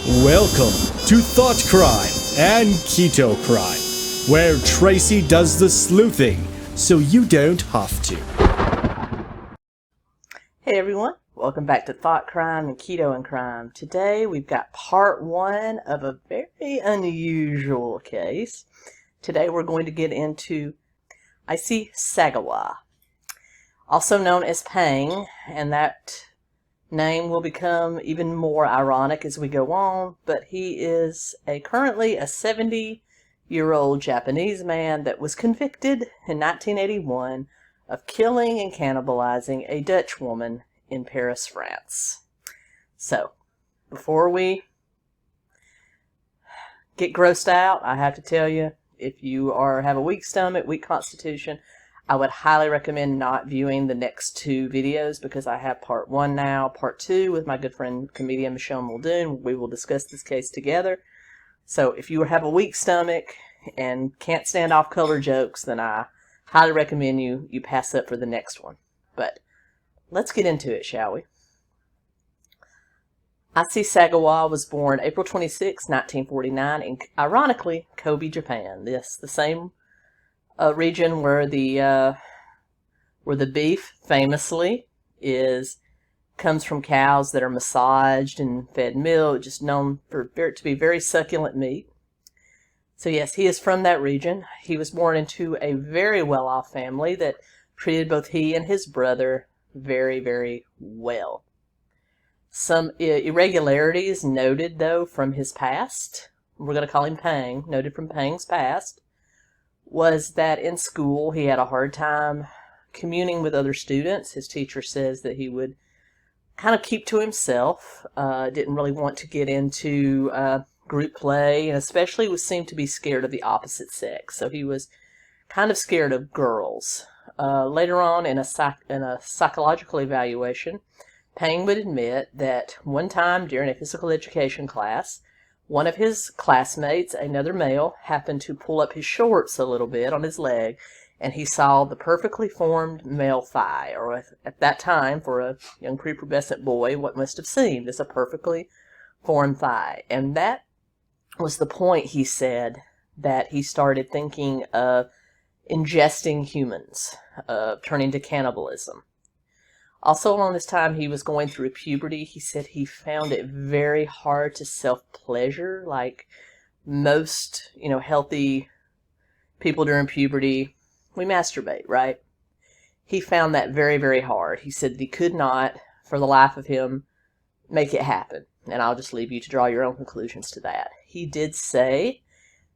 Welcome to Thought Crime and Keto Crime, where Tracy does the sleuthing so you don't have to. Hey everyone, welcome back to Thought Crime and Keto and Crime. Today we've got part one of a very unusual case. Today we're going to get into Issey Sagawa, also known as Pang, and that name will become even more ironic as we go on, but he is currently a 70-year-old Japanese man that was convicted in 1981 of killing and cannibalizing a Dutch woman in Paris, France. So, before we get grossed out, I have to tell you, if you have a weak stomach, weak constitution, I would highly recommend not viewing the next two videos because I have part one now, part two with my good friend comedian Michelle Muldoon. We will discuss this case together. So if you have a weak stomach and can't stand off-color jokes, then I highly recommend you pass up for the next one. But let's get into it, shall we? Issey Sagawa was born April 26, 1949 in, ironically, Kobe, Japan. This the same region where the beef famously comes from cows that are massaged and fed milk, just known for it to be very succulent meat. So yes, he is from that region. He was born into a very well-off family that treated both he and his brother very, very well. Some irregularities noted, though, from his past, we're going to call him Pang, noted from Pang's past, was that in school he had a hard time communing with other students. His teacher says that he would kind of keep to himself, didn't really want to get into group play, and especially seemed to be scared of the opposite sex. So he was kind of scared of girls. Later on in a psychological evaluation, Pang would admit that one time during a physical education class, one of his classmates, another male, happened to pull up his shorts a little bit on his leg, and he saw the perfectly formed male thigh, or at that time, for a young prepubescent boy, what must have seemed as a perfectly formed thigh. And that was the point, he said, that he started thinking of ingesting humans, turning to cannibalism. Also, along this time, he was going through puberty. He said he found it very hard to self-pleasure, like most, healthy people during puberty. We masturbate, right? He found that very, very hard. He said that he could not, for the life of him, make it happen. And I'll just leave you to draw your own conclusions to that. He did say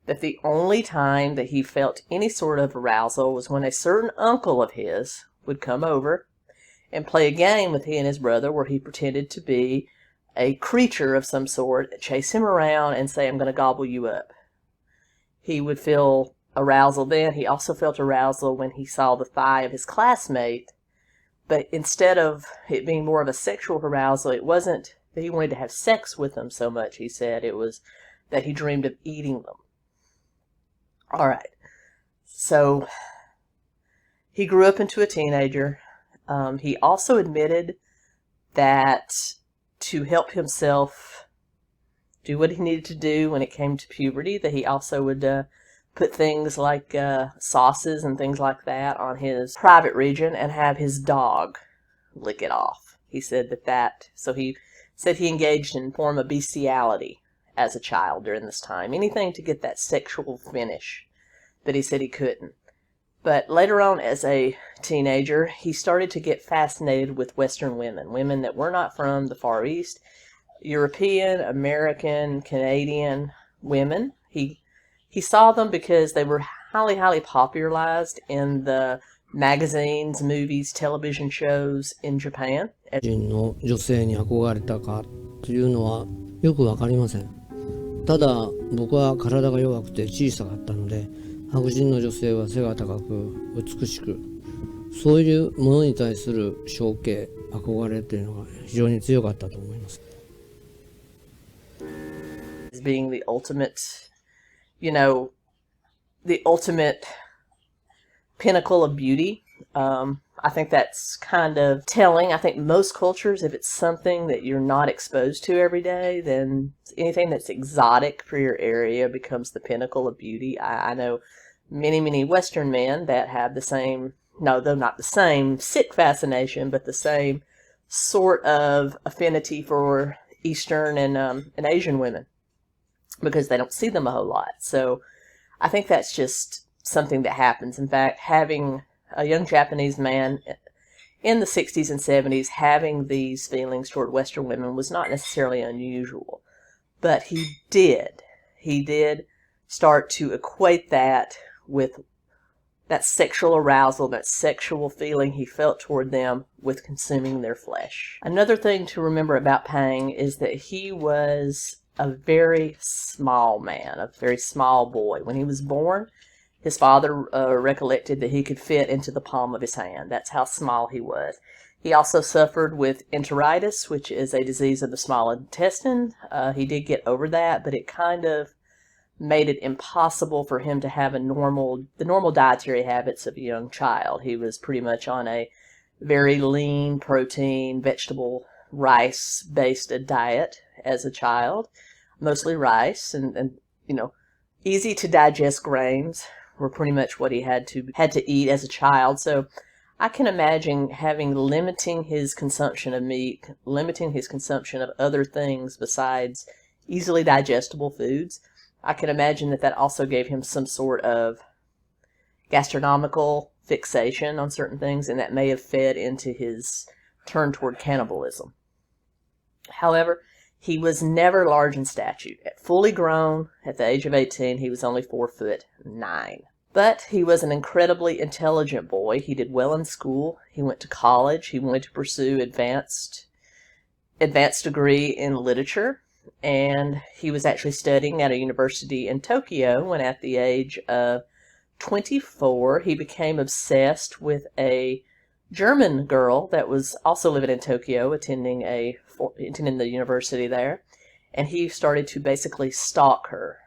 that the only time that he felt any sort of arousal was when a certain uncle of his would come over and play a game with he and his brother where he pretended to be a creature of some sort, chase him around and say, "I'm going to gobble you up." He would feel arousal then. He also felt arousal when he saw the thigh of his classmate, but instead of it being more of a sexual arousal, it wasn't that he wanted to have sex with them so much, he said. It was that he dreamed of eating them. All right. So he grew up into a teenager. He also admitted that to help himself do what he needed to do when it came to puberty, that he also would put things like sauces and things like that on his private region and have his dog lick it off. He said so he said he engaged in a form of bestiality as a child during this time. Anything to get that sexual finish, but he said he couldn't. But later on, as a teenager, he started to get fascinated with Western women that were not from the Far East, European, American, Canadian women. He saw them because they were highly, highly popularized in the magazines, movies, television shows in Japan. 人の女性に憧れたかというのはよくわかりません。ただ僕は体が弱くて小さかったので、白人の女性は背が高く美しく、そういうものに対する憧憬、憧れというのが非常に強かったと思います。Being the ultimate, the ultimate pinnacle of beauty. I think that's kind of telling. I think most cultures, if it's something that you're not exposed to every day, then anything that's exotic for your area becomes the pinnacle of beauty. I know many Western men that have the same, no, though not the same Sikh fascination, but the same sort of affinity for Eastern and Asian women because they don't see them a whole lot. So I think that's just something that happens. In fact, having a young Japanese man in the 60s and 70s having these feelings toward Western women was not necessarily unusual. But he did start to equate that with that sexual arousal, that sexual feeling he felt toward them with consuming their flesh. Another thing to remember about Pang is that he was a very small man, a very small boy. When he was born, his father recollected that he could fit into the palm of his hand. That's how small he was. He also suffered with enteritis, which is a disease of the small intestine. He did get over that, but it kind of made it impossible for him to have the normal dietary habits of a young child. He was pretty much on a very lean protein, vegetable, rice-based diet as a child, mostly rice and easy to digest grains were pretty much what he had to eat as a child. So I can imagine limiting his consumption of meat, limiting his consumption of other things besides easily digestible foods. I can imagine that also gave him some sort of gastronomical fixation on certain things, and that may have fed into his turn toward cannibalism. However, he was never large in stature. Fully grown, at the age of 18, he was only 4'9". But he was an incredibly intelligent boy. He did well in school. He went to college. He wanted to pursue advanced degree in literature. And he was actually studying at a university in Tokyo when at the age of 24, he became obsessed with a German girl that was also living in Tokyo, attending the university there. And he started to basically stalk her.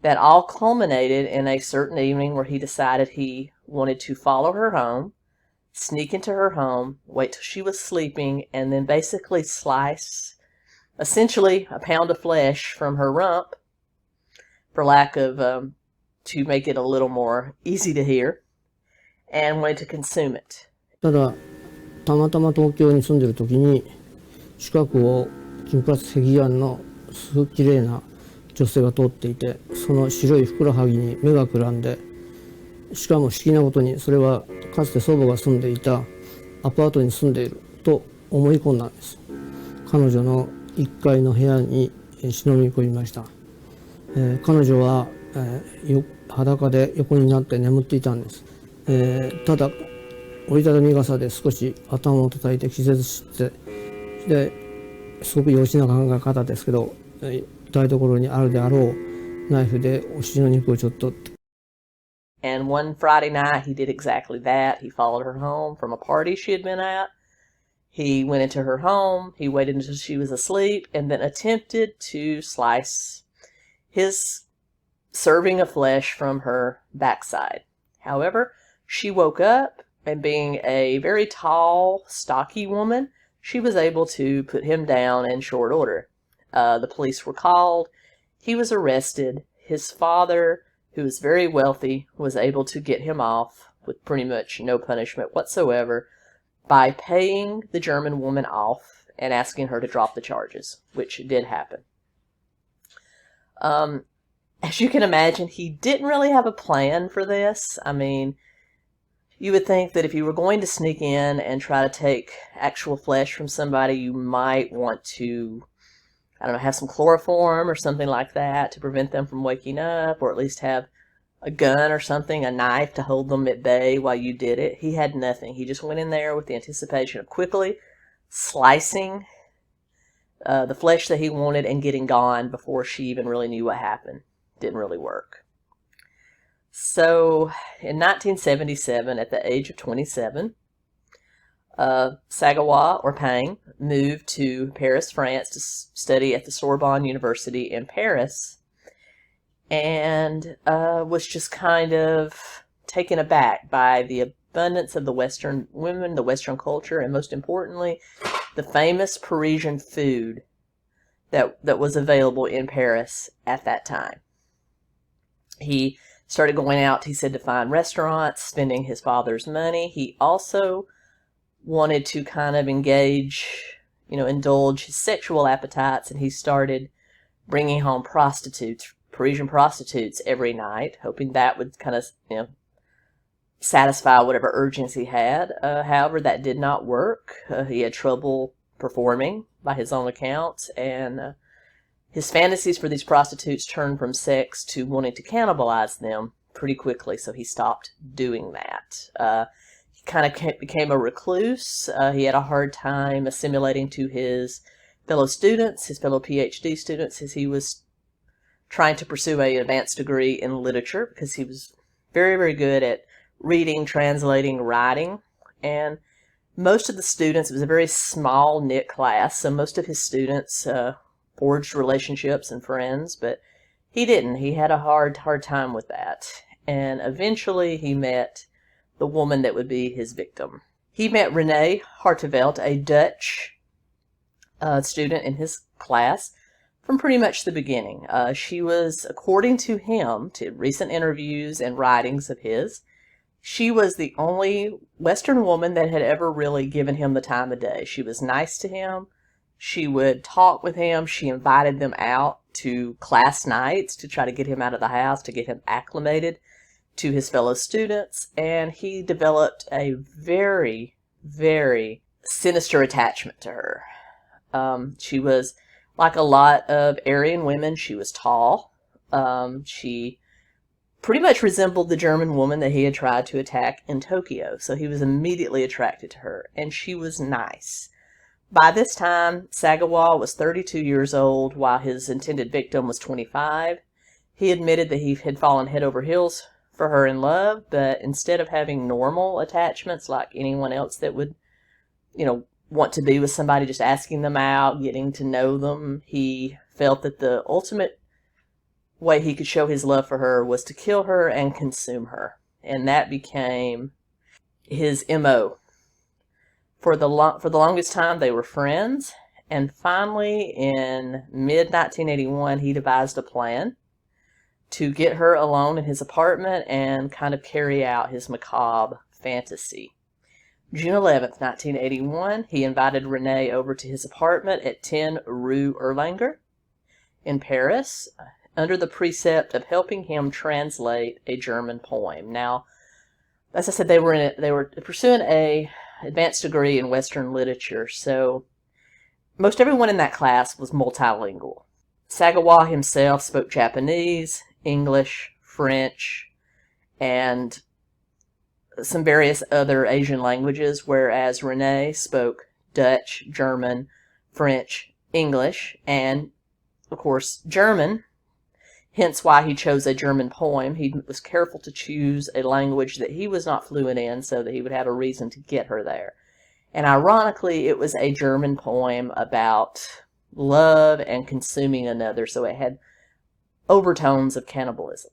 That all culminated in a certain evening where he decided he wanted to follow her home, sneak into her home, wait till she was sleeping, and then basically slice essentially a pound of flesh from her rump, for lack of, to make it a little more easy to hear, and wanted to consume it. ただたまたま東京に住んでる時に近くを金髪赤眼のすごく綺麗な女性が通っていて、その白いふくらはぎに目がくらんで、しかも不思議なことにそれはかつて祖母が住んでいたアパートに住んでいると思い込んだんです。彼女の1階の部屋に忍び込みました。彼女は、裸で横になって眠っていたんです。ただ折りたたみ傘で少し頭を叩いて気絶して、ですごく幼稚な考え方ですけど、台所にあるであろうナイフでお尻の肉をちょっと。And one Friday night, he did exactly that. He followed her home from a party she had been at. He went into her home. He waited until she was asleep and then attempted to slice his serving of flesh from her backside. However, she woke up, and being a very tall, stocky woman, she was able to put him down in short order. The police were called. He was arrested. His father, who was very wealthy, was able to get him off with pretty much no punishment whatsoever by paying the German woman off and asking her to drop the charges, which did happen. As you can imagine, he didn't really have a plan for this. I mean, you would think that if you were going to sneak in and try to take actual flesh from somebody, you might want to, I don't know, have some chloroform or something like that to prevent them from waking up, or at least have a gun or something, a knife to hold them at bay while you did it. He had nothing. He just went in there with the anticipation of quickly slicing the flesh that he wanted and getting gone before she even really knew what happened. Didn't really work. So, in 1977, at the age of 27, Sagawa, or Pang, moved to Paris, France to study at the Sorbonne University in Paris, and was just kind of taken aback by the abundance of the Western women, the Western culture, and most importantly, the famous Parisian food that was available in Paris at that time. He started going out, he said, to find restaurants, spending his father's money. He also wanted to kind of indulge his sexual appetites, and he started bringing home prostitutes, Parisian prostitutes, every night, hoping that would kind of, satisfy whatever urges he had. However, that did not work. He had trouble performing, by his own account, and his fantasies for these prostitutes turned from sex to wanting to cannibalize them pretty quickly, so he stopped doing that. He kind of became a recluse. He had a hard time assimilating to his fellow students, his fellow PhD students, as he was trying to pursue an advanced degree in literature, because he was very, very good at reading, translating, writing. And most of the students, it was a very small knit class, so most of his students forged relationships and friends, but he didn't. He had a hard time with that. And eventually he met the woman that would be his victim. He met Renee Hartevelt, a Dutch student in his class, from pretty much the beginning. She was, according to him, to recent interviews and writings of his, she was the only Western woman that had ever really given him the time of day. She was nice to him. She would talk with him. She invited them out to class nights to try to get him out of the house, to get him acclimated to his fellow students. And he developed a very, very sinister attachment to her. She was, like a lot of Aryan women, she was tall. She pretty much resembled the German woman that he had tried to attack in Tokyo. So he was immediately attracted to her, and she was nice. By this time, Sagawa was 32 years old, while his intended victim was 25. He admitted that he had fallen head over heels for her in love, but instead of having normal attachments like anyone else that would, want to be with somebody, just asking them out, getting to know them, he felt that the ultimate way he could show his love for her was to kill her and consume her. And that became his MO. For the longest time, they were friends. And finally, in mid-1981, he devised a plan to get her alone in his apartment and kind of carry out his macabre fantasy. June 11th, 1981, he invited Renee over to his apartment at 10 Rue Erlanger in Paris, under the precept of helping him translate a German poem. Now, as I said, they were pursuing a advanced degree in Western literature, so most everyone in that class was multilingual. Sagawa himself spoke Japanese, English, French, and some various other Asian languages, whereas Renee spoke Dutch, German, French, English, and, of course, German. Hence why he chose a German poem. He was careful to choose a language that he was not fluent in so that he would have a reason to get her there. And ironically, it was a German poem about love and consuming another, so it had overtones of cannibalism.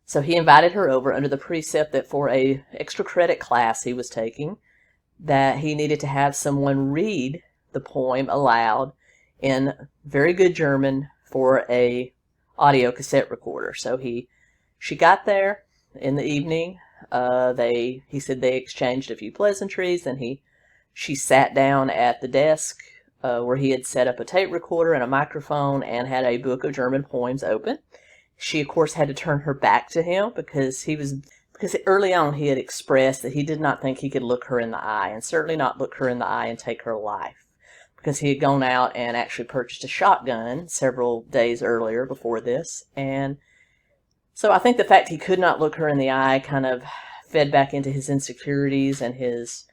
So he invited her over under the precept that for a extra credit class he was taking, that he needed to have someone read the poem aloud in very good German for a audio cassette recorder. So she got there in the evening. He said they exchanged a few pleasantries, and she sat down at the desk where he had set up a tape recorder and a microphone and had a book of German poems open. She, of course, had to turn her back to him because early on he had expressed that he did not think he could look her in the eye, and certainly not look her in the eye and take her life, because he had gone out and actually purchased a shotgun several days earlier before this. And so I think the fact he could not look her in the eye kind of fed back into his insecurities and his,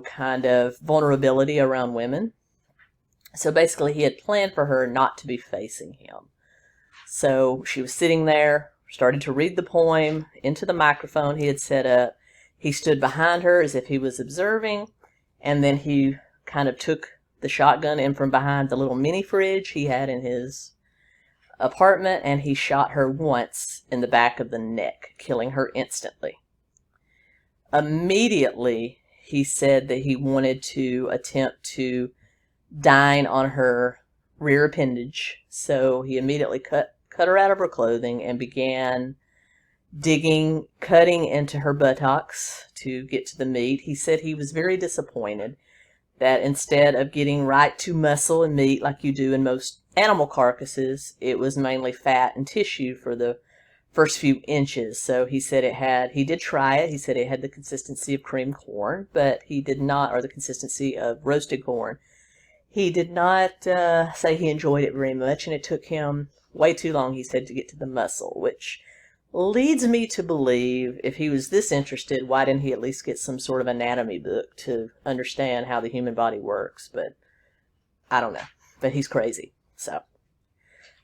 kind of vulnerability around women. So basically he had planned for her not to be facing him. So she was sitting there, started to read the poem into the microphone he had set up. He stood behind her as if he was observing, and then he kind of took the shotgun in from behind the little mini fridge he had in his apartment, and he shot her once in the back of the neck, killing her instantly. immediately he said that he wanted to attempt to dine on her rear appendage. So he immediately cut her out of her clothing and began cutting into her buttocks to get to the meat. He said he was very disappointed that instead of getting right to muscle and meat like you do in most animal carcasses, it was mainly fat and tissue for the first few inches. So he said he did try it. He said it had the consistency of creamed corn, but he did not, or the consistency of roasted corn. He did not say he enjoyed it very much, and it took him way too long, he said, to get to the muscle, which leads me to believe if he was this interested, why didn't he at least get some sort of anatomy book to understand how the human body works? But I don't know. But he's crazy.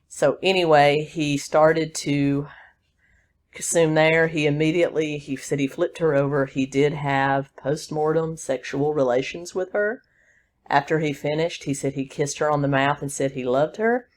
So anyway, he started to consume there. He said he flipped her over. He did have post-mortem sexual relations with her. After he finished, he said he kissed her on the mouth and said he loved her,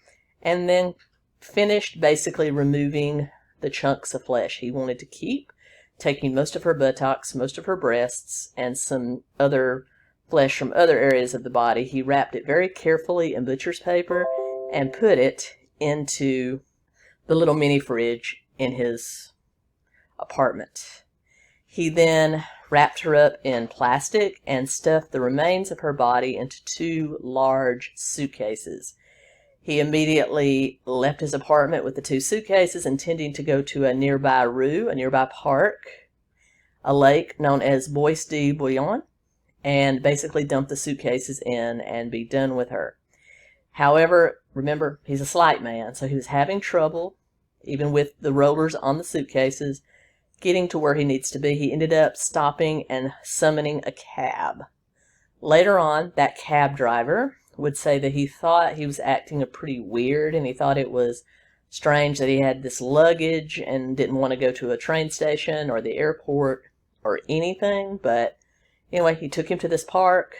and then finished basically removing the chunks of flesh he wanted to keep, taking most of her buttocks, most of her breasts, and some other flesh from other areas of the body. He wrapped it very carefully in butcher's paper and put it into the little mini fridge in his apartment. He then wrapped her up in plastic and stuffed the remains of her body into 2 large suitcases. He immediately left his apartment with the 2 suitcases, intending to go to a nearby park, a lake known as Bois de Bouillon, and basically dump the suitcases in and be done with her. However, remember, he's a slight man, so he was having trouble, even with the rollers on the suitcases, getting to where he needs to be. He ended up stopping and summoning a cab. Later on, that cab driver would say that he thought he was acting pretty weird, and he thought it was strange that he had this luggage and didn't want to go to a train station or the airport or anything. But anyway, he took him to this park.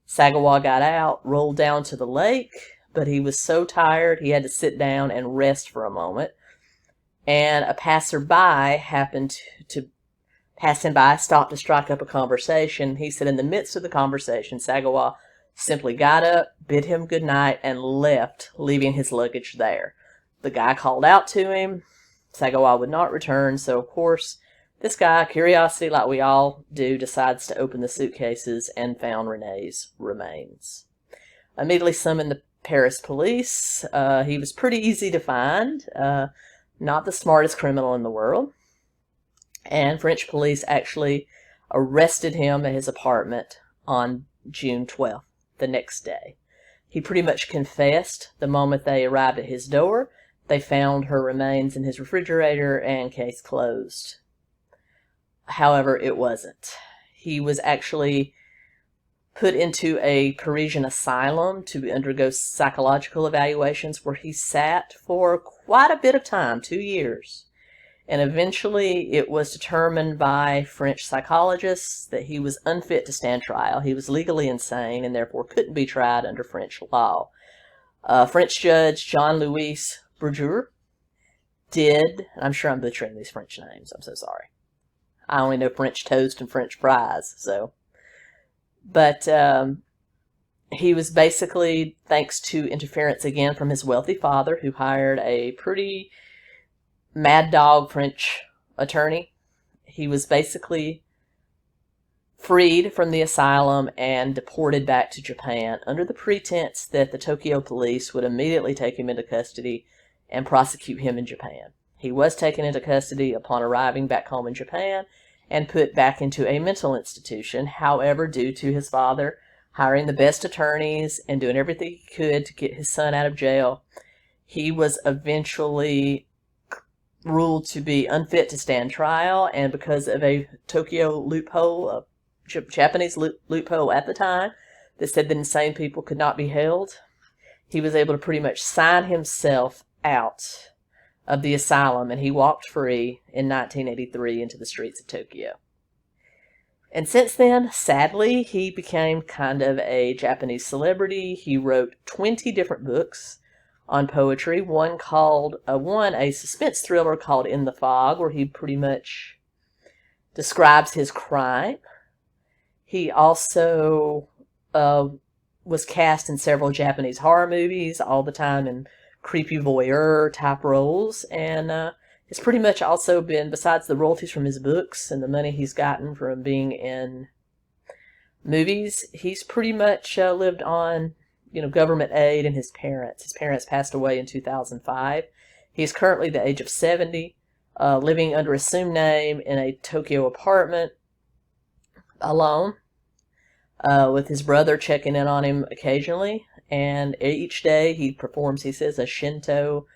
Sagawa got out, rolled down to the lake, but he was so tired he had to sit down and rest for a moment. And a passerby happened to pass him by, stopped to strike up a conversation. He said in the midst of the conversation, Sagawa simply got up, bid him good night, and left, leaving his luggage there. The guy called out to him. Sagawa would not return, so of course, this guy, curiosity like we all do, decides to open the suitcases and found Renee's remains. Immediately summoned the Paris police. He was pretty easy to find. Not the smartest criminal in the world. And French police actually arrested him at his apartment on June 12th, the next day. He pretty much confessed the moment they arrived at his door. They found her remains in his refrigerator and case closed. However, it wasn't. He was actually put into a Parisian asylum to undergo psychological evaluations, where he sat for quite a bit of time, 2 years. And eventually it was determined by French psychologists that he was unfit to stand trial. He was legally insane and therefore couldn't be tried under French law. French judge Jean-Louis Bourgour did, and I'm sure I'm butchering these French names, I'm so sorry. I only know French toast and French fries, so. But he was basically, thanks to interference again from his wealthy father, who hired a pretty mad dog French attorney, he was basically freed from the asylum and deported back to Japan under the pretense that the Tokyo police would immediately take him into custody and prosecute him in Japan. He was taken into custody upon arriving back home in Japan and put back into a mental institution. However, due to his father hiring the best attorneys and doing everything he could to get his son out of jail, he was eventually ruled to be unfit to stand trial, and because of a Tokyo loophole, a Japanese loophole at the time that said that insane people could not be held, he was able to pretty much sign himself out of the asylum, and he walked free in 1983 into the streets of Tokyo. And since then, sadly, he became kind of a Japanese celebrity. He wrote 20 different books on poetry. One a suspense thriller called In the Fog, where he pretty much describes his crime. He also was cast in several Japanese horror movies, all the time in creepy voyeur type roles, and it's pretty much also been, besides the royalties from his books and the money he's gotten from being in movies, he's pretty much lived on, government aid and his parents. His parents passed away in 2005. He's currently the age of 70, living under assumed name in a Tokyo apartment alone, with his brother checking in on him occasionally. And each day he performs, he says, a Shinto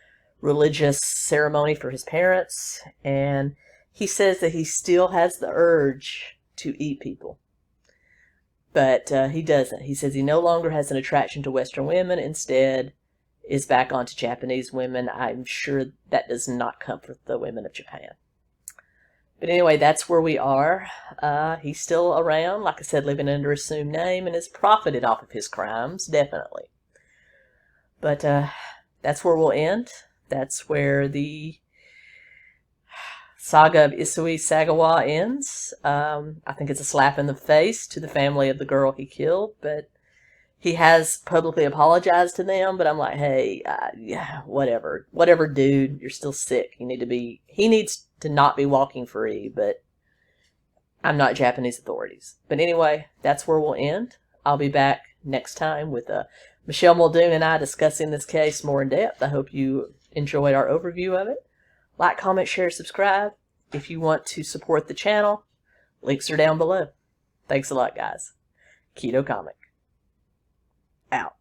religious ceremony for his parents. And he says that he still has the urge to eat people. But he doesn't. He says he no longer has an attraction to Western women. Instead, is back onto Japanese women. I'm sure that does not comfort the women of Japan. But anyway, that's where we are. He's still around, like I said, living under assumed name, and has profited off of his crimes, definitely. But that's where we'll end. That's where the saga of Isui Sagawa ends. I think it's a slap in the face to the family of the girl he killed, but he has publicly apologized to them. But I'm like, hey, yeah, whatever, dude, you're still sick. He needs to not be walking free, but I'm not Japanese authorities. But anyway, that's where we'll end. I'll be back next time with Michelle Muldoon and I discussing this case more in depth. I hope you enjoyed our overview of it. Like, comment, share, subscribe. If you want to support the channel, links are down below. Thanks a lot, guys. Keto Comic. Out.